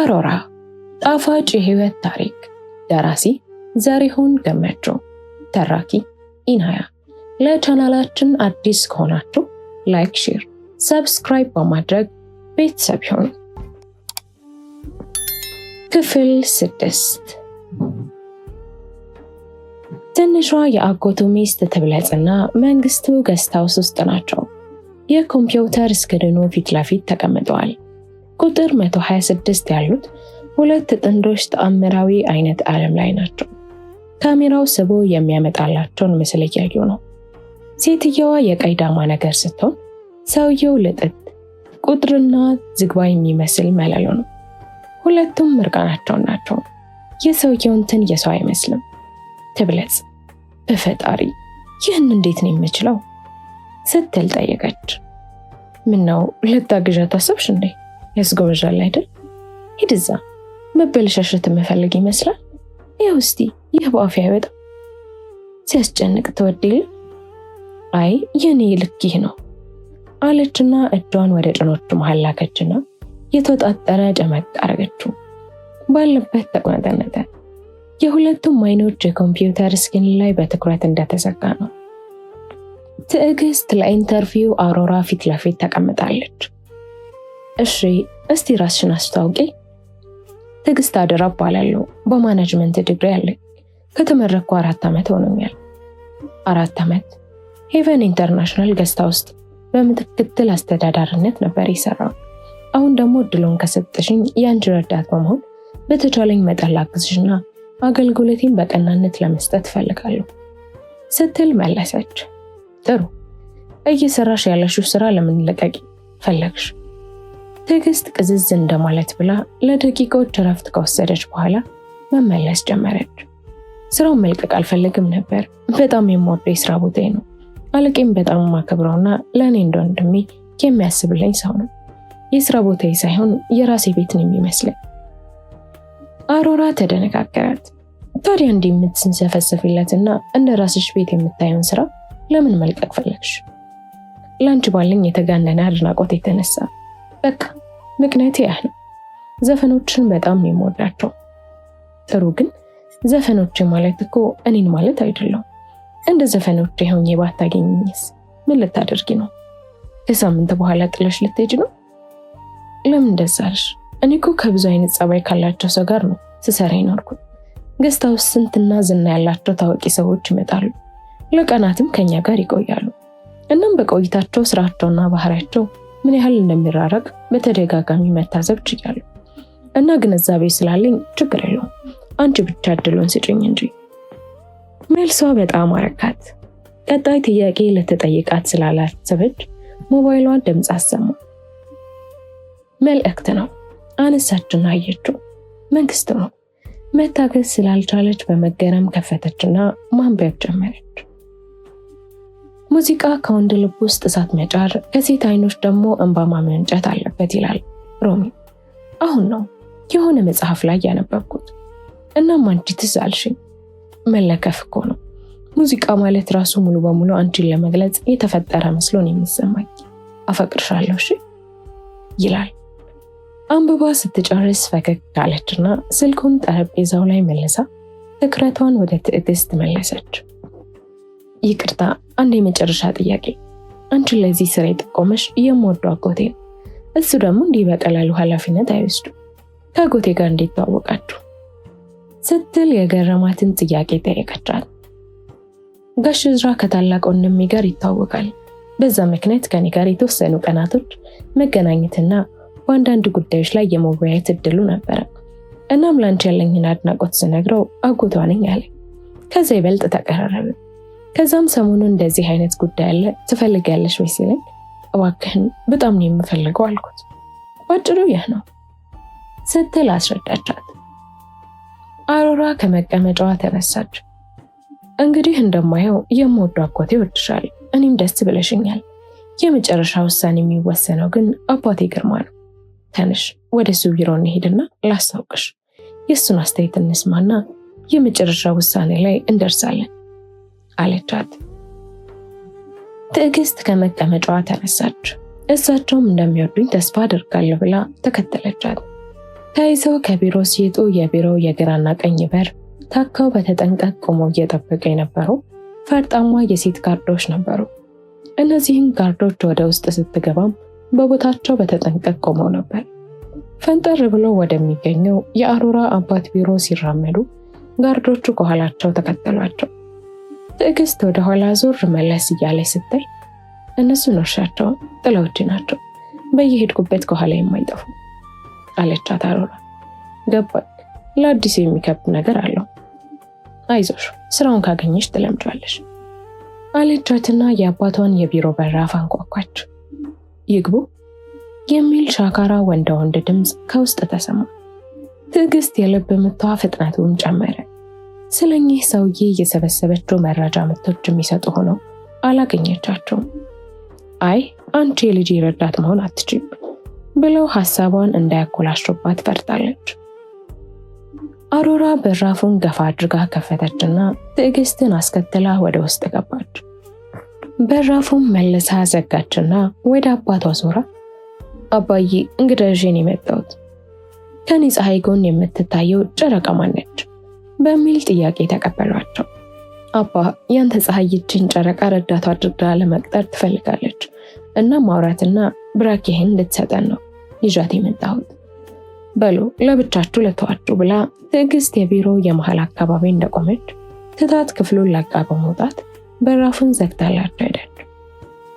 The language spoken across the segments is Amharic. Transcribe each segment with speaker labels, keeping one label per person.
Speaker 1: አሮራ ጣፋጭ የህይወት ታሪክ። ደራሲ ዘሪሁን ገመቹ፣ ተራኪ ኢናያ። ለቻናላችን አዲስ ከሆናችሁ ላይክ፣ ሼር፣ ሰብስክራይብ በማድረግ ቤተሰብ ይሁኑ። ክፍል 6። ትንሿ የአጎቱ ሚስት ትብለጽና መንግስቱ ገስት ሃውስ ውስጥ ናቸው። የኮምፒውተር ስክሪኑ ፊት ለፊት ተቀምጠዋል። ቁጥር 126 ያሉት ሁለት ጥንዶች ተአምራዊ አይነት ዓለም ላይ ናቸው። ካሜራው ስቦ የሚያመጣላቸውን ምስል እያዩ ነው። ሴትየዋ የቀይ ዳማ ነገር ስትሆን ሰውየው ልጥጥ ቁጥርና ዝግባ የሚመስል መለሎ ነው። ሁለቱም ምርቃናቸውን ናቸው። የሰውየው እንትን የሰው አይመስልም። ትብለጽ በፈጣሪ ይህን እንዴት ነው የምችለው ስትል ጠየቀች። ምነው ልታግዣት አሰብሽ እንዴ? ያስጎበዣል አይደል? ሂድ እዛ። መበለሻሸት የምፈልግ ይመስላል። ይኸው እስቲ ይህ በአፌ አይወጣም። ሲያስጨንቅ ትወድል። አይ የኔ ልክ ይህ ነው አለችና እጇን ወደ ጭኖቹ መሃል ላከችና የተወጣጠረ ጨመቅ አረገችው። ባለበት ተቆነጠነጠ። የሁለቱም አይኖች የኮምፒውተር ስክሪን ላይ በትኩረት እንደተዘጋ ነው። ትዕግስት ለኢንተርቪው አሮራ ፊት ለፊት ተቀምጣለች። እሺ እስቲ ራስሽን አስተዋውቂ። ትዕግስት አደራ እባላለሁ። በማኔጅመንት ዲግሪ አለኝ። ከተመረቅኩ 4 ዓመት ሆኖኛል። 4 ዓመት? ሄቨን ኢንተርናሽናል ገስት ሃውስ በምክትል አስተዳዳሪነት ነበር የሰራው። አሁን ደግሞ እድሉን ከሰጠሽኝ የአንቺ ረዳት በመሆን በተቻለኝ መጠን ላግዝሽና አገልግሎቴን በቀናነት ለመስጠት እፈልጋለሁ ስትል መለሰች። ጥሩ፣ እየሰራሽ ያለሽው ስራ ለምን ልቀቂ ፈለግሽ? ትዕግስት ቅዝዝ እንደማለት ብላ ለደቂቃዎች እረፍት ከወሰደች በኋላ መመለስ ጀመረች። ስራውን መልቀቅ አልፈልግም ነበር። በጣም የምወደው የስራ ቦታዬ ነው። አለቄም በጣም ማከብረውና ለእኔ እንደ ወንድሜ የሚያስብልኝ ሰው ነው። የስራ ቦታዬ ሳይሆን የራሴ ቤት ነው የሚመስለኝ። አሮራ ተደነጋገራት። ታዲያ እንዲህ የምትንሰፈሰፊለትና እንደ ራስሽ ቤት የምታየውን ስራ ለምን መልቀቅ ፈለግሽ? ላንቺ ባለኝ የተጋነነ አድናቆት የተነሳ። በቃ ምክንያቴ ያ ነው። ዘፈኖችን በጣም የምወዳቸው። ጥሩ፣ ግን ዘፈኖች ማለት እኮ እኔን ማለት አይደለም። እንደ ዘፈኖች ሆኜ ባታገኝኝስ ምን ልታደርጊ ነው? ከሳምንት በኋላ ጥለሽ ልትሄጂ ነው? ለምን እንደዛ አልሽ? እኔ እኮ ከብዙ አይነት ጸባይ ካላቸው ሰው ጋር ነው ስሰራ ይኖርኩት። ገስት ሃውስ ስንትና ዝና ያላቸው ታዋቂ ሰዎች ይመጣሉ፣ ለቀናትም ከኛ ጋር ይቆያሉ። እናም በቆይታቸው ስራቸውና ባህሪያቸው ምን ያህል እንደሚራረቅ በተደጋጋሚ መታዘብ ችያለሁ። እና ግንዛቤ ስላለኝ ችግር የለውም፣ አንቺ ብቻ እድሉን ስጭኝ እንጂ። መልሷ በጣም አረካት። ቀጣይ ጥያቄ ልትጠይቃት ስላላሰበች ሞባይሏን ድምፅ አሰማ። መልእክት ነው። አነሳችና አየችው። መንግስቱ ነው። መታገስ ስላልቻለች በመገረም ከፈተችና ማንበብ ጀመረች። ሙዚቃ ከወንድ ልብ ውስጥ እሳት መጫር፣ ከሴት አይኖች ደግሞ እንባ ማመንጨት አለበት ይላል ሮሚ። አሁን ነው የሆነ መጽሐፍ ላይ ያነበብኩት። እናም አንቺ ትዝ አልሽኝ። መለከፍ እኮ ነው። ሙዚቃ ማለት ራሱ ሙሉ በሙሉ አንቺን ለመግለጽ የተፈጠረ መስሎን የሚሰማኝ። አፈቅርሻለሁ እሺ ይላል። አንብባ ስትጨርስ ፈገግ አለችና ስልኩን ጠረጴዛው ላይ መልሳ ትኩረቷን ወደ ትዕግስት መለሰች። ይቅርታ፣ አንድ የመጨረሻ ጥያቄ። አንቺን ለዚህ ስራ የጠቆመሽ የምወደው አጎቴ ነው። እሱ ደግሞ እንዲህ በቀላሉ ኃላፊነት አይወስዱም። ከአጎቴ ጋር እንዴት ተዋወቃችሁ ስትል የገረማትን ጥያቄ ጠየቀቻት። ጋሽ እዝራ ከታላቅ ወንድሜ ጋር ይታወቃል። በዛ ምክንያት ከኔ ጋር የተወሰኑ ቀናቶች መገናኘትና በአንዳንድ ጉዳዮች ላይ የመወያየት እድሉ ነበረ። እናም ላንቺ ያለኝን አድናቆት ስነግረው አጎቷ ነኝ አለኝ። ከዛ ይበልጥ ተቀራረብን። ከዛም ሰሞኑን እንደዚህ አይነት ጉዳይ አለ ትፈልጊያለሽ ወይ ሲለኝ እባክህን በጣም ነው የምፈልገው አልኩት። ባጭሩ ይህ ነው ስትል አስረዳቻት። አሮራ ከመቀመጫዋ ተነሳች። እንግዲህ እንደማየው የምወደው አጎቴ ወድሻል፣ እኔም ደስ ብለሽኛል። የመጨረሻ ውሳኔ የሚወሰነው ግን አባቴ ግርማ ነው። ተነሽ ወደ እሱ ቢሮ እንሄድና ላስታውቅሽ። የእሱን አስተያየት እንስማና የመጨረሻ ውሳኔ ላይ እንደርሳለን አለቻት። ትዕግስት ከመቀመጫዋ ተነሳች። እሳቸውም እንደሚወዱኝ ተስፋ አደርጋለሁ ብላ ተከተለቻት። ተይዘው ከቢሮ ሲወጡ የቢሮው የግራና ቀኝ በር ታካው በተጠንቀቅ ቆመው እየጠበቁ የነበሩ ፈርጣማ የሴት ጋርዶች ነበሩ። እነዚህን ጋርዶች ወደ ውስጥ ስትገባም በቦታቸው በተጠንቀቅ ቆመው ነበር። ፈንጠር ብሎ ወደሚገኘው የአሮራ አባት ቢሮ ሲራመዱ ጋርዶቹ ከኋላቸው ተከተሏቸው። ትዕግስት ወደ ኋላ ዞር መለስ እያለች ስታይ እነሱ እርሻቸው ጥላዎቼ ናቸው፣ በየሄድኩበት ከኋላ የማይጠፉ አለቻት አሮራ። ገባኝ፣ ለአዲሱ የሚከብድ ነገር አለው። አይዞሽ፣ ስራውን ካገኘሽ ትለምጃለሽ አለቻትና የአባቷን የቢሮ በራፍ አንኳኳች። ይግቡ የሚል ሻካራ ወንድ ድምፅ ከውስጥ ተሰማ። ትዕግስት የልብ ምቷ ፍጥነቱን ጨመረ። ስለኚህ ሰውዬ የሰበሰበችው መረጃ ምቶች የሚሰጡ ሆነው አላገኘቻቸውም። አይ አንቺ የልጅ ረዳት መሆን አትችይም ብለው ሐሳቧን እንዳያኮላሹባት ፈርታለች። አሮራ በራፉን ገፋ አድርጋ ከፈተችና ትዕግስትን አስከትላ ወደ ውስጥ ገባች። በራፉን መልሳ ዘጋችና ወደ አባቷ ዞራ አባዬ እንግዳ ይዤ ነው የመጣሁት። ከኔ ፀሐይ ጎን የምትታየው ጨረቃ ማነች? በሚል ጥያቄ ተቀበሏቸው። አባ ያንተ ፀሐይ ይችን ጨረቃ ረዳቷ አድርጋ ለመቅጠር ትፈልጋለች እና ማውራትና ብራኬህን ልትሰጠን ነው ይዣት የመጣሁት። በሉ ለብቻችሁ ልተዋችሁ ብላ ትዕግስት የቢሮ የመሃል አካባቢ እንደቆመች ትታት ክፍሉን ለቃ በመውጣት በራፉን ዘግታላቸው ሄደች።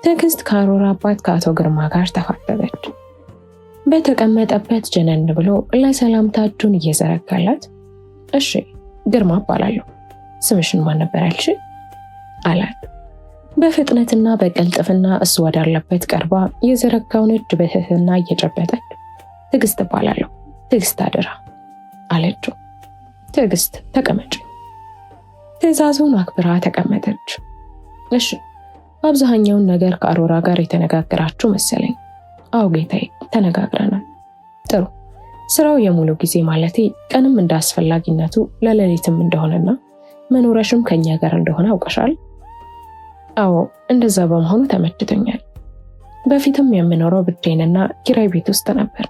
Speaker 1: ትዕግስት ከአሮራ አባት ከአቶ ግርማ ጋር ተፋጠጠች። በተቀመጠበት ጀነን ብሎ ለሰላምታ እጁን እየዘረጋላት እሺ ግርማ እባላለሁ፣ ስምሽን ማን ነበር ያልሽ? አላት። በፍጥነትና በቅልጥፍና እሱ ወዳለበት ቀርባ የዘረጋውን እጅ በትህትና እየጨበጠች ትዕግስት እባላለሁ፣ ትዕግስት አደራ አለችው። ትዕግስት ተቀመጭ። ትዕዛዙን አክብራ ተቀመጠች። እሺ አብዛኛውን ነገር ከአሮራ ጋር የተነጋገራችሁ መሰለኝ። አዎ ጌታዬ ተነጋግረናል። ጥሩ። ስራው የሙሉ ጊዜ ማለቴ ቀንም እንደ አስፈላጊነቱ ለሌሊትም እንደሆነና መኖረሽም ከኛ ጋር እንደሆነ አውቀሻል? አዎ እንደዛ በመሆኑ ተመችቶኛል። በፊትም የምኖረው ብቻዬንና ኪራይ ቤት ውስጥ ነበር።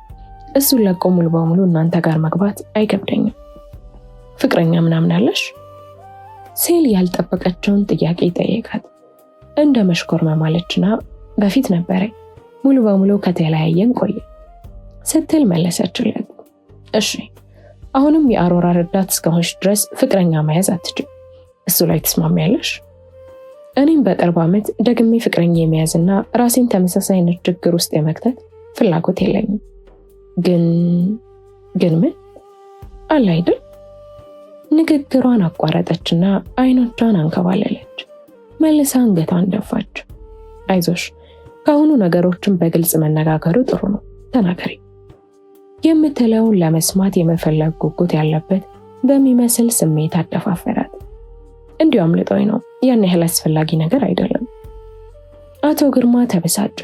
Speaker 1: እሱን ለቆ ሙሉ በሙሉ እናንተ ጋር መግባት አይከብደኝም። ፍቅረኛ ምናምን አለሽ? ሲል ያልጠበቀችውን ጥያቄ ጠየቃት። እንደ መሽኮርመም አለችና በፊት ነበረኝ፣ ሙሉ በሙሉ ከተለያየን ቆየ ስትል መለሰችለት። እሺ አሁንም የአሮራ ረዳት እስከሆንሽ ድረስ ፍቅረኛ መያዝ አትችም። እሱ ላይ ትስማሚያለሽ? እኔም በቅርብ ዓመት ደግሜ ፍቅረኛ የመያዝና ራሴን ተመሳሳይ አይነት ችግር ውስጥ የመክተት ፍላጎት የለኝም። ግን ምን አለ አይደል? ንግግሯን አቋረጠችና አይኖቿን አንከባለለች። መልሳ አንገቷን ደፋች። አይዞሽ፣ ከአሁኑ ነገሮችን በግልጽ መነጋገሩ ጥሩ ነው። ተናገሪ የምትለውን ለመስማት የመፈለግ ጉጉት ያለበት በሚመስል ስሜት አደፋፈራት። እንዲሁ አምልጦኝ ነው፣ ያን ያህል አስፈላጊ ነገር አይደለም። አቶ ግርማ ተበሳጨ።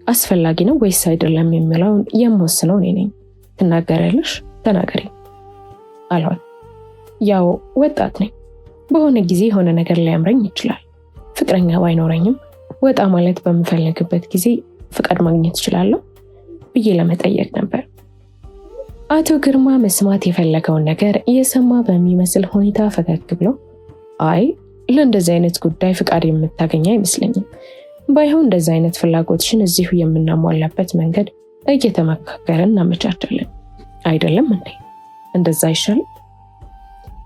Speaker 1: አስፈላጊ ነው ወይስ አይደለም የሚለውን የምወስነው እኔ ነኝ። ትናገሪያለሽ? ተናገሪ አሏት። ያው ወጣት ነኝ፣ በሆነ ጊዜ የሆነ ነገር ሊያምረኝ ይችላል። ፍቅረኛ ባይኖረኝም ወጣ ማለት በምፈልግበት ጊዜ ፍቃድ ማግኘት እችላለሁ ብዬ ለመጠየቅ ነበር። አቶ ግርማ መስማት የፈለገውን ነገር እየሰማ በሚመስል ሁኔታ ፈገግ ብሎ አይ ለእንደዚህ አይነት ጉዳይ ፍቃድ የምታገኝ አይመስለኝም። ባይሆን እንደዚህ አይነት ፍላጎትሽን እዚሁ የምናሟላበት መንገድ እየተመካከርን እናመቻቻለን አይደለም እንዴ? እንደዛ አይሻልም?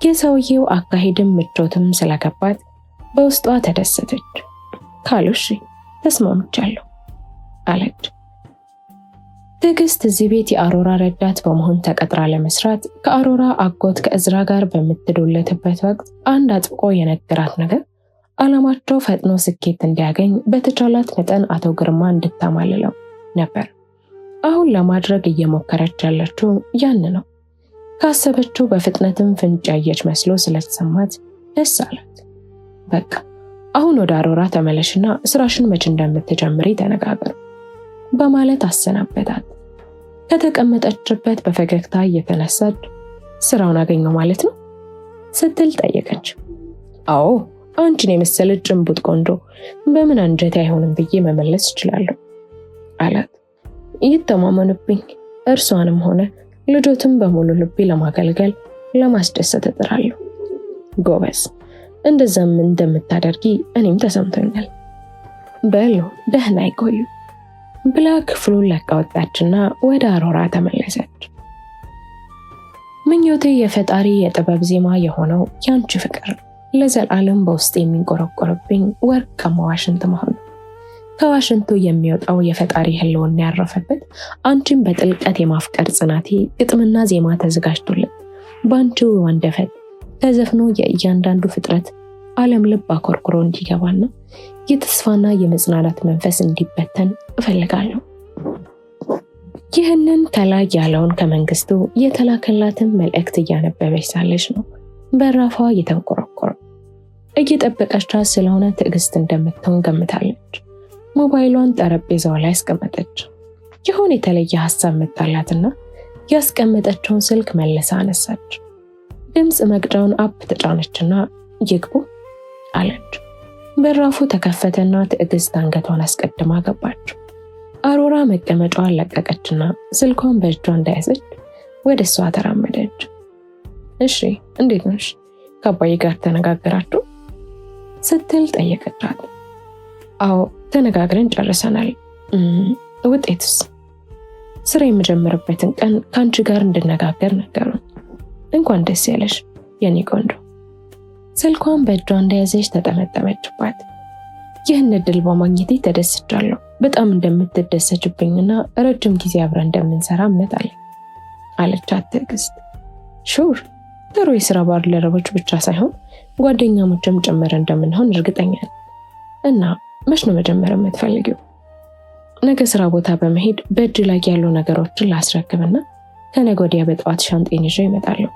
Speaker 1: የሰውየው አካሄድም ምቾትም ስለገባት በውስጧ ተደሰተች። ካሉሽ ተስማምቻለሁ አለች። ትዕግስት እዚህ ቤት የአሮራ ረዳት በመሆን ተቀጥራ ለመስራት ከአሮራ አጎት ከእዝራ ጋር በምትዶለትበት ወቅት አንድ አጥብቆ የነገራት ነገር ዓላማቸው ፈጥኖ ስኬት እንዲያገኝ በተቻላት መጠን አቶ ግርማ እንድታማልለው ነበር። አሁን ለማድረግ እየሞከረች ያለችው ያን ነው። ካሰበችው በፍጥነትም ፍንጭ ያየች መስሎ ስለተሰማት ደስ አላት። በቃ አሁን ወደ አሮራ ተመለሽና ስራሽን መች እንደምትጀምሪ ተነጋገሩ በማለት አሰናበታት። ከተቀመጠችበት በፈገግታ እየተነሳች ስራውን አገኘው ማለት ነው ስትል ጠየቀች። አዎ አንቺን የመሰለች ጭንቡጥ ቆንጆ በምን አንጀቴ አይሆንም ብዬ መመለስ እችላለሁ አላት። ይተማመኑብኝ፣ እርሷንም ሆነ ልጆትን በሙሉ ልቤ ለማገልገል ለማስደሰት እጥራለሁ። ጎበዝ፣ እንደዛም እንደምታደርጊ እኔም ተሰምቶኛል። በሉ ደህና ይቆዩ ብላ ክፍሉን ለቃ ወጣችና ወደ አሮራ ተመለሰች። ምኞቴ የፈጣሪ የጥበብ ዜማ የሆነው ያንቺ ፍቅር ለዘላለም በውስጥ የሚንቆረቆርብኝ ወርቃማ ዋሽንት መሆኑ፣ ከዋሽንቱ የሚወጣው የፈጣሪ ህልውና ያረፈበት አንቺን በጥልቀት የማፍቀር ጽናቴ ግጥምና ዜማ ተዘጋጅቶለት በአንቺው አንደበት ተዘፍኖ የእያንዳንዱ ፍጥረት ዓለም ልብ አኮርኩሮ እንዲገባና የተስፋና የመጽናናት መንፈስ እንዲበተን እፈልጋለሁ። ይህንን ከላይ ያለውን ከመንግስቱ የተላከላትን መልእክት እያነበበች ሳለች ነው በራፏ የተንቆረቆረው። እየጠበቀቻት ስለሆነ ትዕግስት እንደምትሆን ገምታለች። ሞባይሏን ጠረጴዛው ላይ አስቀመጠች። የሆነ የተለየ ሀሳብ መጣላትና ያስቀመጠችውን ስልክ መልሳ አነሳች። ድምፅ መቅጃውን አፕ ተጫነችና ይግቡ አለች። በራፉ ተከፈተና ትዕግስት አንገቷን አስቀድማ ገባች። አሮራ መቀመጫዋን ለቀቀችና ስልኳን በእጇ እንደያዘች ወደ እሷ ተራመደች። እሺ እንዴት ነሽ? ከአባዬ ጋር ተነጋገራችሁ? ስትል ጠየቀቻት። አዎ ተነጋግረን ጨርሰናል። ውጤቱስ? ስራ የምጀምርበትን ቀን ከአንቺ ጋር እንድነጋገር ነገሩን። እንኳን ደስ ያለሽ የኔ ቆንጆ። ስልኳን በእጇ እንደያዘች ተጠመጠመችባት። ይህን እድል በማግኘቴ ተደስቻለሁ። በጣም እንደምትደሰችብኝና ረጅም ጊዜ አብረን እንደምንሰራ እምነት አለኝ አለቻት ትዕግስት። ሹር ጥሩ የስራ ባልደረቦች ብቻ ሳይሆን ጓደኛሞችም ጭምር እንደምንሆን እርግጠኛ ነኝ። እና መች ነው መጀመር የምትፈልጊው? ነገ ስራ ቦታ በመሄድ በእጅ ላይ ያሉ ነገሮችን ላስረክብና ከነገ ወዲያ በጠዋት ሻንጤን ይዤ እመጣለሁ።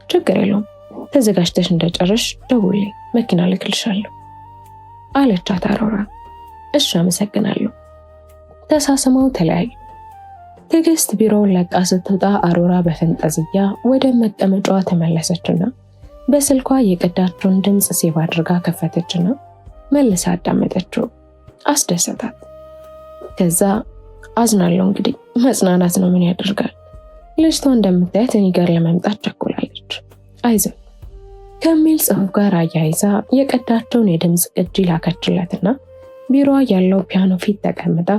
Speaker 1: ችግር የለውም፣ ተዘጋጅተሽ እንደጨረሽ ደውልኝ፣ መኪና ልክልሻለሁ አለቻት አሮራ። እሺ አመሰግናለሁ። ተሳስመው ተለያዩ። ትዕግስት ቢሮውን ለቃ ስትወጣ አሮራ በፈንጠዝያ ወደ መቀመጫዋ ተመለሰችና በስልኳ የቀዳቸውን ድምፅ ሴቭ አድርጋ ከፈተችና መልሳ አዳመጠችው። አስደሰታት። ከዛ አዝናለሁ እንግዲህ መጽናናት ነው ምን ያደርጋል። ልጅቷ እንደምታያት እኔ ጋር ለመምጣት ቸኩላለች። አይዞህ ከሚል ጽሑፍ ጋር አያይዛ የቀዳቸውን የድምፅ ቅጂ ላከችለትና ቢሮዋ ያለው ፒያኖ ፊት ተቀምጣ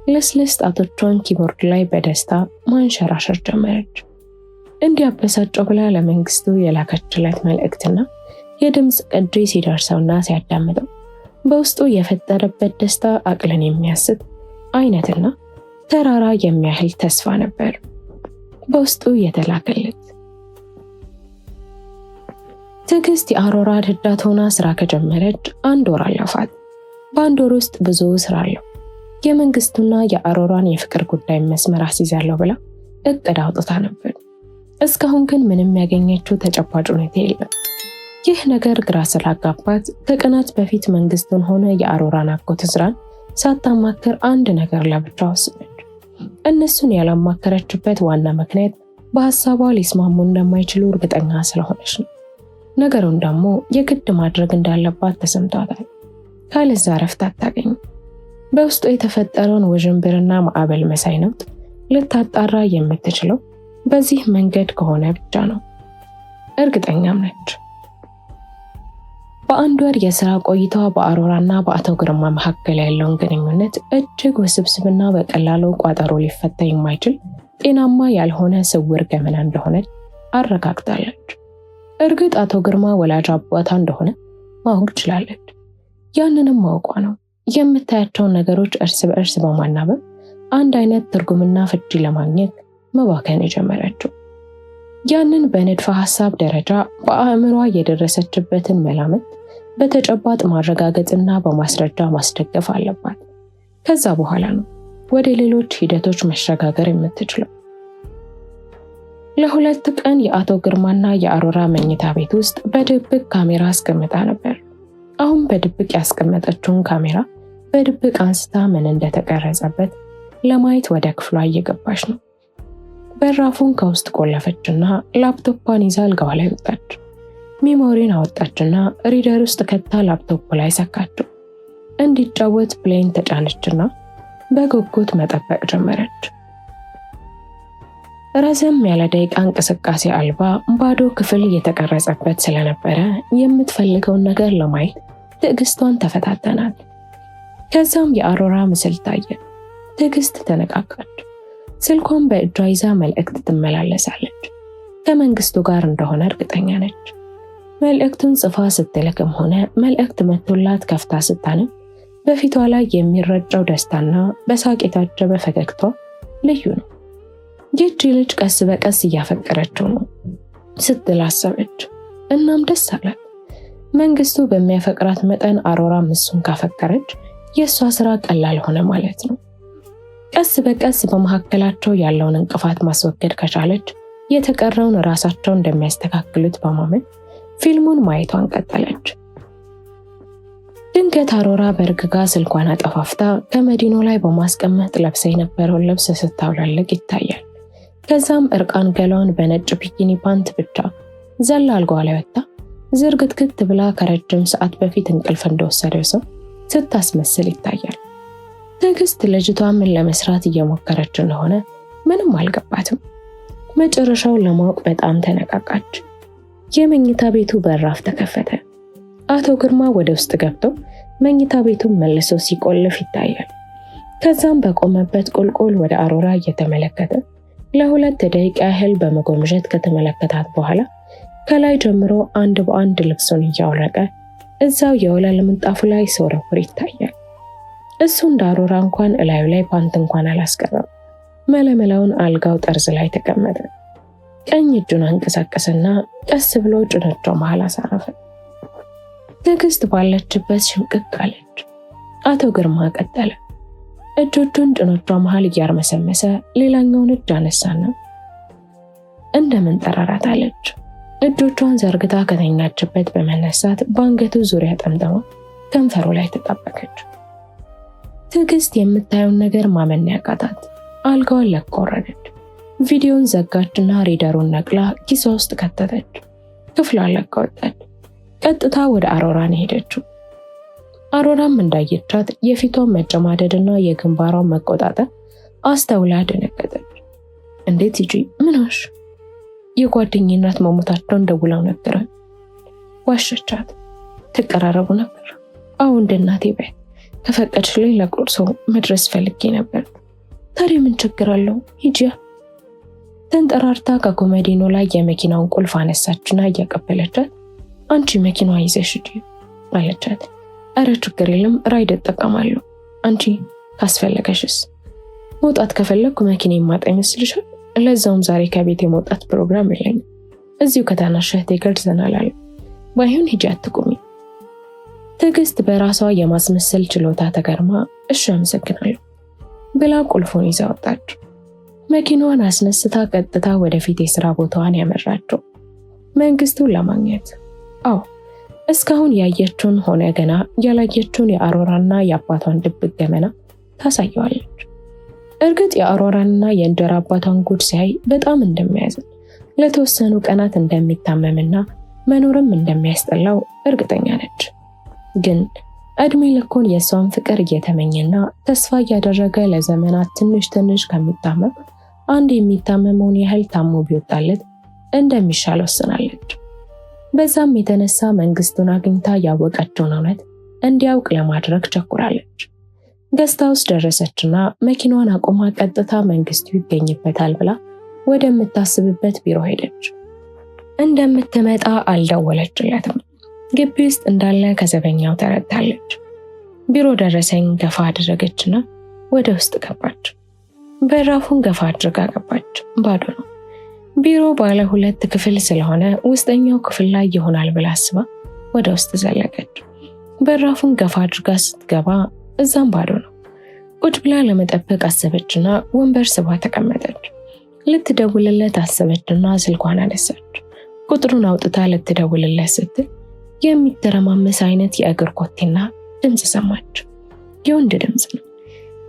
Speaker 1: ለስለስ ጣቶቿን ኪቦርድ ላይ በደስታ ማንሸራሸር ጀመረች። እንዲያበሳጨው ብላ ለመንግስቱ የላከችለት መልእክትና የድምፅ ቅጂ ሲደርሰውና ሲያዳምጠው በውስጡ የፈጠረበት ደስታ አቅልን የሚያስት አይነትና ተራራ የሚያህል ተስፋ ነበር በውስጡ የተላከለት። ትዕግስት የአሮራ ረዳት ሆና ስራ ከጀመረች 1 ወር አለፋት። በ1 ወር ውስጥ ብዙ ስራ አለው። የመንግስቱና የአሮራን የፍቅር ጉዳይ መስመር አስይዛለሁ ብላ እቅድ አውጥታ ነበር። እስካሁን ግን ምንም ያገኘችው ተጨባጭ ሁኔታ የለም። ይህ ነገር ግራ ስላጋባት ከቀናት በፊት መንግስቱን ሆነ የአሮራን አጎት እዝራን ሳታማክር አንድ ነገር ለብቻ ወሰነች። እነሱን ያላማከረችበት ዋና ምክንያት በሐሳቧ ሊስማሙ እንደማይችሉ እርግጠኛ ስለሆነች ነው። ነገሩን ደግሞ የግድ ማድረግ እንዳለባት ተሰምቷታል። ካለዛ ረፍት አታገኝ። በውስጡ የተፈጠረውን ውዥንብርና ማዕበል መሳይ ነውጥ ልታጣራ የምትችለው በዚህ መንገድ ከሆነ ብቻ ነው። እርግጠኛም ነች። በ1 ወር የሥራ ቆይታዋ በአሮራና በአቶ ግርማ መካከል ያለውን ግንኙነት እጅግ ውስብስብና በቀላሉ ቋጠሮ ሊፈታ የማይችል ጤናማ ያልሆነ ስውር ገመና እንደሆነ አረጋግጣለች። እርግጥ አቶ ግርማ ወላጅ አባቷ እንደሆነ ማወቅ ችላለች። ያንንም ማወቋ ነው የምታያቸውን ነገሮች እርስ በእርስ በማናበብ አንድ አይነት ትርጉምና ፍቺ ለማግኘት መባከን የጀመረችው። ያንን በንድፈ ሐሳብ ደረጃ በአእምሯ የደረሰችበትን መላምት በተጨባጭ ማረጋገጥና በማስረጃ ማስደገፍ አለባት። ከዛ በኋላ ነው ወደ ሌሎች ሂደቶች መሸጋገር የምትችለው። ለ2 ቀን የአቶ ግርማና የአሮራ መኝታ ቤት ውስጥ በድብቅ ካሜራ አስቀምጣ ነበር። አሁን በድብቅ ያስቀመጠችውን ካሜራ በድብቅ አንስታ ምን እንደተቀረጸበት ለማየት ወደ ክፍሏ እየገባች ነው። በራፉን ከውስጥ ቆለፈችና ላፕቶፓን ይዛ አልጋዋ ላይ ወጣች። ሜሞሪን አወጣችና ሪደር ውስጥ ከታ ላፕቶፕ ላይ ሰካችው። እንዲጫወት ፕሌን ተጫነችና በጉጉት መጠበቅ ጀመረች። ረዘም ያለ ደቂቃ እንቅስቃሴ አልባ ባዶ ክፍል እየተቀረጸበት ስለነበረ የምትፈልገውን ነገር ለማየት ትዕግስቷን ተፈታተናት። ከዛም የአሮራ ምስል ታየ። ትዕግስት ተነቃቃች። ስልኳን በእጇ ይዛ መልእክት ትመላለሳለች። ከመንግስቱ ጋር እንደሆነ እርግጠኛ ነች። መልእክቱን ጽፋ ስትልክም ሆነ መልእክት መጥቶላት ከፍታ ስታነብ በፊቷ ላይ የሚረጨው ደስታና በሳቅ የታጀበ ፈገግቷ ልዩ ነው። ይህች ልጅ ቀስ በቀስ እያፈቀረችው ነው ስትል አሰበች። እናም ደስ አላት። መንግስቱ በሚያፈቅራት መጠን አሮራም እሱን ካፈቀረች የእሷ ስራ ቀላል ሆነ ማለት ነው። ቀስ በቀስ በመካከላቸው ያለውን እንቅፋት ማስወገድ ከቻለች የተቀረውን ራሳቸው እንደሚያስተካክሉት በማመን ፊልሙን ማየቷን ቀጠለች። ድንገት አሮራ በእርግጋ ስልኳን አጠፋፍታ ከመዲኖ ላይ በማስቀመጥ ለብሳ የነበረውን ልብስ ስታውላልቅ ይታያል። ከዛም እርቃን ገላዋን በነጭ ቢኪኒ ፓንት ብቻ ዘላ አልጋዋ ላይ ወጥታ ዝርግትግት ብላ ከረጅም ሰዓት በፊት እንቅልፍ እንደወሰደው ሰው ስታስመስል ይታያል። ትዕግስት ልጅቷ ምን ለመስራት እየሞከረች እንደሆነ ምንም አልገባትም። መጨረሻውን ለማወቅ በጣም ተነቃቃች። የመኝታ ቤቱ በራፍ ተከፈተ። አቶ ግርማ ወደ ውስጥ ገብተው መኝታ ቤቱን መልሶ ሲቆልፍ ይታያል። ከዛም በቆመበት ቁልቁል ወደ አሮራ እየተመለከተ ለ2 ደቂቃ ያህል በመጎምጀት ከተመለከታት በኋላ ከላይ ጀምሮ አንድ በአንድ ልብሱን እያወለቀ እዛው የወለል ምንጣፉ ላይ ሲወረውር ይታያል። እሱ እንደ አሮራ እንኳን እላዩ ላይ ፓንት እንኳን አላስቀረም። መለመላውን አልጋው ጠርዝ ላይ ተቀመጠ። ቀኝ እጁን አንቀሳቀሰና ቀስ ብሎ ጭኖቿ መሃል አሳረፈ። ትዕግስት ባለችበት ሽምቅቅ አለች። አቶ ግርማ ቀጠለ። እጆቹን ጭኖቿ መሃል እያርመሰመሰ ሌላኛውን እጅ አነሳና እንደምን ጠራራት አለች። እጆቿን ዘርግታ ከተኛችበት በመነሳት በአንገቱ ዙሪያ ጠምጥማ ከንፈሩ ላይ ተጣበቀች። ትዕግስት የምታየውን ነገር ማመን ያቃታት። አልጋዋን ለቃ ወረደች። ቪዲዮን ዘጋችና ሪደሩን ነቅላ ኪሷ ውስጥ ከተተች። ክፍሏን ለቃ ወጣች። ቀጥታ ወደ አሮራን ሄደችው። አሮራም እንዳየቻት የፊቷን መጨማደድና የግንባሯን መቆጣጠር አስተውላ ደነገጠች። እንዴት ሂጂ ምን ሆንሽ? የጓደኛዬ እናት መሞታቸውን ደውለው ነገረኝ። ዋሸቻት። ትቀራረቡ ነበር? አዎ እንደ እናቴ በይ። ከፈቀድሽልኝ ለቁርሶ መድረስ ፈልጌ ነበር። ታዲያ ምን ችግር አለው? ሂጂያ። ተንጠራርታ ከኮሜዲኖ ላይ የመኪናውን ቁልፍ አነሳችና እያቀበለቻት አንቺ መኪናዋ ይዘሽ ሂጂ አለቻት። አረ ችግር የለም ራይድ እጠቀማለሁ። አንቺ ካስፈለገሽስ? መውጣት ከፈለግኩ መኪና የማጣ ይመስልሻል? ለዛውም ዛሬ ከቤት የመውጣት ፕሮግራም የለኝም። እዚሁ ከታናሽ እህቴ ጋር ዘና እላለሁ። ባይሆን ሂጂ አትቁሚ። ትዕግስት በራሷ የማስመሰል ችሎታ ተገርማ እሺ አመሰግናለሁ ብላ ቁልፉን ይዛ ወጣች። መኪናዋን አስነስታ ቀጥታ ወደፊት የሥራ ቦታዋን ያመራችው መንግስቱን ለማግኘት። አዎ እስካሁን ያየችውን ሆነ ገና ያላየችውን የአሮራና የአባቷን ድብቅ ገመና ታሳየዋለች። እርግጥ የአሮራንና የእንጀራ አባቷን ጉድ ሲያይ በጣም እንደሚያዝን፣ ለተወሰኑ ቀናት እንደሚታመምና መኖርም እንደሚያስጠላው እርግጠኛ ነች። ግን እድሜ ልኩን የሷን ፍቅር እየተመኘና ተስፋ እያደረገ ለዘመናት ትንሽ ከሚታመም አንድ የሚታመመውን ያህል ታሞ ቢወጣለት እንደሚሻል ወስናለች። በዛም የተነሳ መንግስቱን አግኝታ ያወቀችውን እውነት እንዲያውቅ ለማድረግ ቸኩራለች። ገስታ ውስጥ ደረሰችና መኪናዋን አቁማ ቀጥታ መንግስቱ ይገኝበታል ብላ ወደምታስብበት ቢሮ ሄደች። እንደምትመጣ አልደወለችለትም። ግቢ ውስጥ እንዳለ ከዘበኛው ተረድታለች። ቢሮ ደረሰኝ ገፋ አደረገችና ወደ ውስጥ ገባች። በራፉን ገፋ አድርጋ ገባች። ባዶ ነው። ቢሮ ባለ 2 ክፍል ስለሆነ ውስጠኛው ክፍል ላይ ይሆናል ብላ አስባ ወደ ውስጥ ዘለቀች። በራፉን ገፋ አድርጋ ስትገባ እዛም ባዶ ነው። ቁጭ ብላ ለመጠበቅ አሰበችና ወንበር ስባ ተቀመጠች። ልትደውልለት አሰበችና ስልኳን አነሳች። ቁጥሩን አውጥታ ልትደውልለት ስትል የሚተረማመስ አይነት የእግር ኮቴና ድምፅ ሰማች። የወንድ ድምፅ ነው።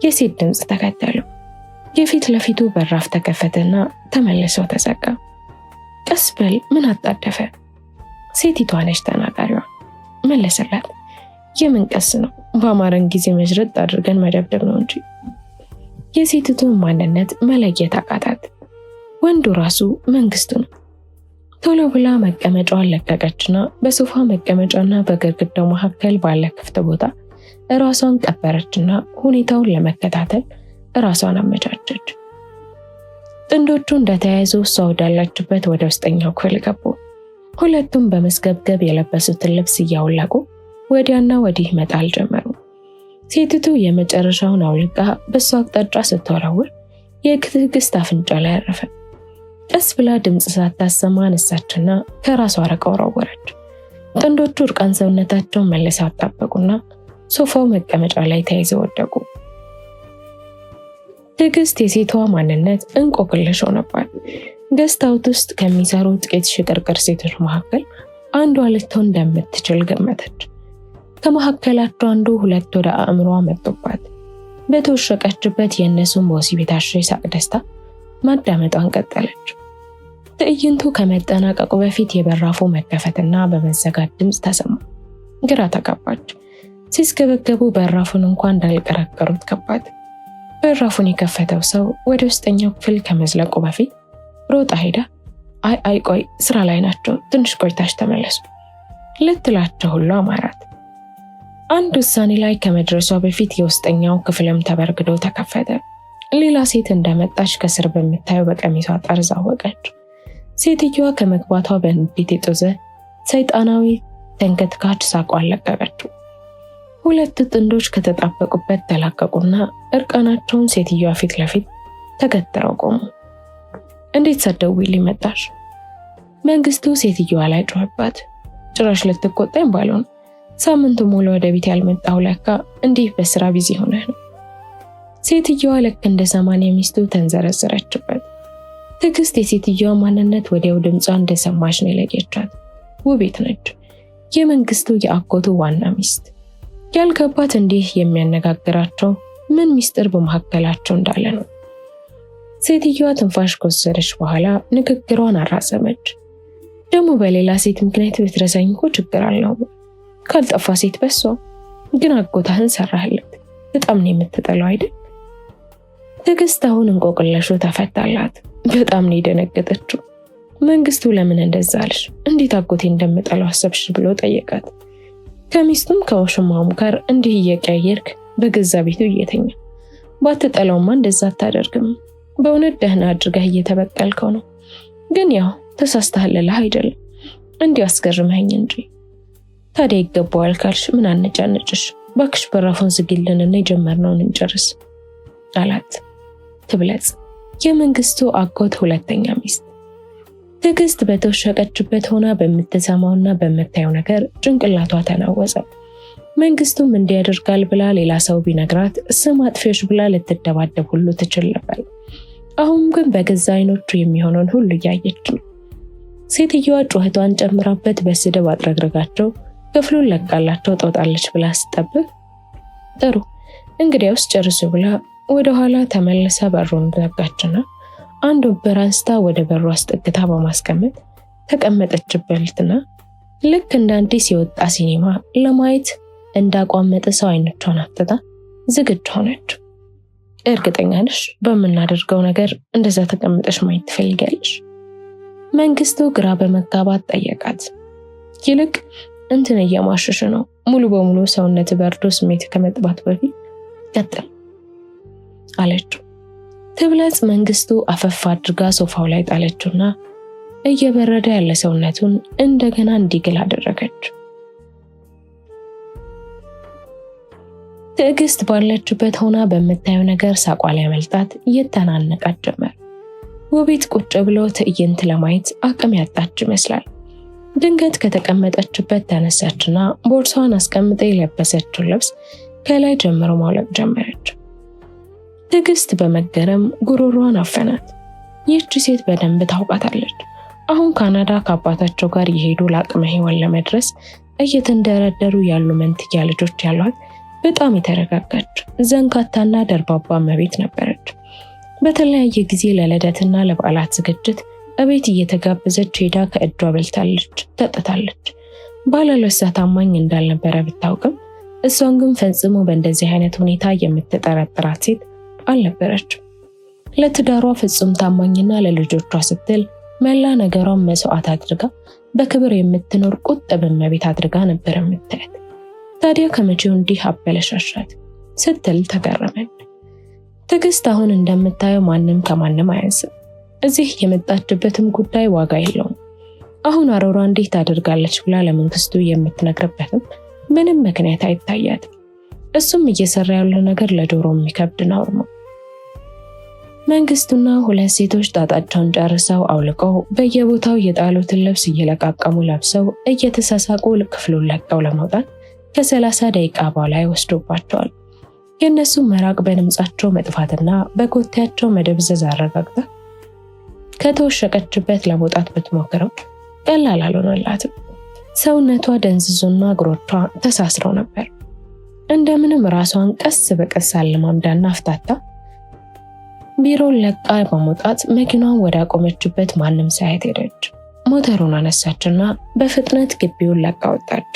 Speaker 1: የሴት ድምፅ ተከተሉ። የፊት ለፊቱ በራፍ ተከፈተና ተመልሶ ተዘጋ። ቀስ በል ምን አጣደፈ? ሴቲቷ ነች ተናጋሪዋ። መለሰላት። የምን ቀስ ነው? በአማረን ጊዜ መጅረጥ አድርገን መደብደብ ነው እንጂ። የሴቲቱን ማንነት መለየት አቃታት። ወንዱ ራሱ መንግስቱ ነው። ቶሎ ብላ መቀመጫዋን ለቀቀችና በሶፋ መቀመጫና በግድግዳው መካከል ባለ ክፍት ቦታ ራሷን ቀበረችና ሁኔታውን ለመከታተል ራሷን አመቻቸች። ጥንዶቹ እንደተያይዙ እሷ ወዳለችበት ወደ ውስጠኛው ክፍል ገቡ። ሁለቱም በመስገብገብ የለበሱትን ልብስ እያወለቁ ወዲያና ወዲህ መጣል ጀመሩ። ሴቲቱ የመጨረሻውን አውልቃ በሷ አቅጣጫ ስትወረውር የትዕግስት አፍንጫ ላይ አረፈ። ቀስ ብላ ድምፅ ሳታሰማ አነሳችና ከራሷ አርቃ ወረወረች። ጥንዶቹ እርቃን ሰውነታቸውን መልሰው አጣበቁና ሶፋው መቀመጫ ላይ ተይዘው ወደቁ። ትዕግስት የሴቷ ማንነት እንቆቅልሽ ሆነባት። ገስት አውት ውስጥ ከሚሰሩ ጥቂት ሽቅርቅር ሴቶች መካከል አንዷ ልትሆን እንደምትችል ገመተች። ከመካከላቸው አንዱ ሁለት ወደ አእምሯ መጡባት። በተወሸቀችበት የእነሱን በወሲብ የታሸ ሳቅ ደስታ ማዳመጧን ቀጠለች። ትዕይንቱ ከመጠናቀቁ በፊት የበራፉ መከፈትና በመዘጋት ድምፅ ተሰማ። ግራ ተጋባች። ሲስገበገቡ በራፉን እንኳን እንዳልቀረቀሩት ገባት። በራፉን የከፈተው ሰው ወደ ውስጠኛው ክፍል ከመዝለቁ በፊት ሮጣ ሄዳ አይ ቆይ ስራ ላይ ናቸው፣ ትንሽ ቆይታች ተመለሱ ልትላቸው ሁሉ አማራት። አንድ ውሳኔ ላይ ከመድረሷ በፊት የውስጠኛው ክፍልም ተበርግዶ ተከፈተ። ሌላ ሴት እንደመጣች ከስር በምታየው በቀሚሷ ጠርዝ አወቀች። ሴትዮዋ ከመግባቷ በንዴት የጦዘ ሰይጣናዊ ተንከትካች ሳቋን ለቀቀችው። ሁለት ጥንዶች ከተጣበቁበት ተላቀቁና እርቃናቸውን ሴትዮዋ ፊት ለፊት ተገትረው ቆሙ። እንዴት ሳትደውይልኝ መጣሽ? መንግስቱ ሴትዮዋ ላይ ጮኸባት። ጭራሽ ልትቆጣኝ ባልሆነ ሳምንቱ ሙሉ ወደ ቤት ያልመጣሁ ለካ እንዲህ በስራ ቢዚ ሆነህ ነው። ሴትዮዋ ልክ እንደ ሰማንያ ሚስቱ ተንዘረዘረችበት። ትዕግስት የሴትዮዋ ማንነት ወዲያው ድምጿ እንደሰማች ነው የለየቻት። ውቤት ነች፣ የመንግስቱ የአጎቱ ዋና ሚስት። ያልገባት እንዲህ የሚያነጋግራቸው ምን ሚስጥር በመካከላቸው እንዳለ ነው። ሴትዮዋ ትንፋሽ ከወሰደች በኋላ ንግግሯን አራዘመች። ደግሞ በሌላ ሴት ምክንያት ብትረሳኝ እኮ ችግር አልነው፣ ካልጠፋ ሴት በሷ ግን አጎታህን ሰራህለት። በጣም ነው የምትጠላው አይደል? ትዕግስት አሁን እንቆቅለሹ ተፈታላት። በጣም ነው የደነገጠችው። መንግስቱ ለምን እንደዛ አልሽ? እንዴት አጎቴ እንደምጠላው አሰብሽ ብሎ ጠየቃት። ከሚስቱም ከውሽማውም ጋር እንዲህ እየቀየርክ በገዛ ቤቱ እየተኛ ባትጠላውማ እንደዛ አታደርግም። በእውነት ደህና አድርገህ እየተበቀልከው ነው። ግን ያው ተሳስተሃለህ አይደለም? እንዲህ አስገርመኝ እንጂ። ታዲያ ይገባዋል ካልሽ ምን አነጫነጭሽ? ባክሽ በራፉን ዝግልንና የጀመርነውን እንጨርስ አላት ትብለጽ፣ የመንግስቱ አጎት ሁለተኛ ሚስት። ትዕግስት በተወሸቀችበት ሆና በምትሰማውና በምታየው ነገር ጭንቅላቷ ተናወጸ። መንግስቱም እንዲያደርጋል ብላ ሌላ ሰው ቢነግራት ስም አጥፊዎች ብላ ልትደባደብ ሁሉ ትችል ነበር። አሁን ግን በገዛ አይኖቹ የሚሆነውን ሁሉ እያየች ነው። ሴትዮዋ ጩኸቷን ጨምራበት በስድብ አጥረግረጋቸው ክፍሉን ለቃላቸው ተውጣለች ብላ ስጠብቅ ጥሩ እንግዲያውስ ጨርሱ ብላ ወደ ኋላ ተመልሳ በሩን ዘጋችና አንድ ወንበር አንስታ ወደ በሩ አስጠግታ በማስቀመጥ ተቀመጠችበትና ልክ እንደ አዲስ የወጣ ሲኒማ ለማየት እንዳቋመጠ ሰው አይኖቿን አፍጥጣ ዝግጁ ሆነች። እርግጠኛ ነሽ በምናደርገው ነገር እንደዛ ተቀምጠሽ ማየት ትፈልጊያለሽ? መንግስቱ ግራ በመጋባት ጠየቃት። ይልቅ እንትን እየማሸሽ ነው፣ ሙሉ በሙሉ ሰውነት በርዶ ስሜት ከመጥባት በፊት ቀጥል አለችው። ትብለጽ መንግስቱ አፈፍ አድርጋ ሶፋው ላይ ጣለችውና እየበረደ ያለ ሰውነቱን እንደገና እንዲግል አደረገች። ትዕግስት ባለችበት ሆና በምታየው ነገር ሳቋ ሊያመልጣት እየተናነቃት ጀመር። ውቤት ቁጭ ብሎ ትዕይንት ለማየት አቅም ያጣች ይመስላል። ድንገት ከተቀመጠችበት ተነሳችና ቦርሳዋን አስቀምጣ የለበሰችውን ልብስ ከላይ ጀምሮ ማውለቅ ጀመረች። ትዕግስት በመገረም ጉሮሯን አፈናት። ይህች ሴት በደንብ ታውቃታለች። አሁን ካናዳ ከአባታቸው ጋር የሄዱ ለአቅመ ሔዋን ለመድረስ እየተንደረደሩ ያሉ መንትያ ልጆች ያሏት በጣም የተረጋጋች ዘንካታና ደርባባ እመቤት ነበረች። በተለያየ ጊዜ ለልደትና ለበዓላት ዝግጅት እቤት እየተጋበዘች ሄዳ ከእጇ በልታለች፣ ጠጥታለች። ባለለሳ ታማኝ እንዳልነበረ ብታውቅም እሷን ግን ፈጽሞ በእንደዚህ አይነት ሁኔታ የምትጠረጥራት ሴት አልነበረችም። ለትዳሯ ፍጹም ታማኝና ለልጆቿ ስትል መላ ነገሯን መስዋዕት አድርጋ በክብር የምትኖር ቁጥብ እመቤት አድርጋ ነበር የምታያት። ታዲያ ከመቼው እንዲህ አበለሻሻት ስትል ተገረመች። ትዕግስት አሁን እንደምታየው ማንም ከማንም አያንስም። እዚህ የመጣችበትም ጉዳይ ዋጋ የለውም። አሁን አሮራ እንዴት ታደርጋለች ብላ ለመንግስቱ የምትነግርበትም ምንም ምክንያት አይታያትም። እሱም እየሰራ ያለው ነገር ለጆሮ የሚከብድ ነውር ነው። መንግስቱና ሁለት ሴቶች ጣጣቸውን ጨርሰው አውልቀው በየቦታው የጣሉትን ልብስ እየለቃቀሙ ለብሰው እየተሳሳቁ ክፍሉን ለቀው ለመውጣት ከ30 ደቂቃ በላይ ወስዶባቸዋል። የእነሱ መራቅ በድምጻቸው መጥፋትና በኮቴያቸው መደብዘዝ አረጋግጣ ከተወሸቀችበት ለመውጣት ብትሞክረው ቀላል አልሆነላትም። ሰውነቷ ደንዝዞና እግሮቿ ተሳስረው ነበር። እንደምንም ራሷን ቀስ በቀስ አለማምዳና አፍታታ ቢሮን ለቃ በመውጣት መኪናዋን ወደ አቆመችበት ማንም ሳያት ሄደች። ሞተሩን አነሳችና በፍጥነት ግቢውን ለቃ ወጣች።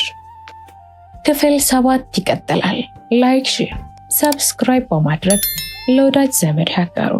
Speaker 1: ክፍል 7 ይቀጥላል። ላይክ፣ ሼር፣ ሰብስክራይብ በማድረግ ለወዳጅ ዘመድ ያጋሩ።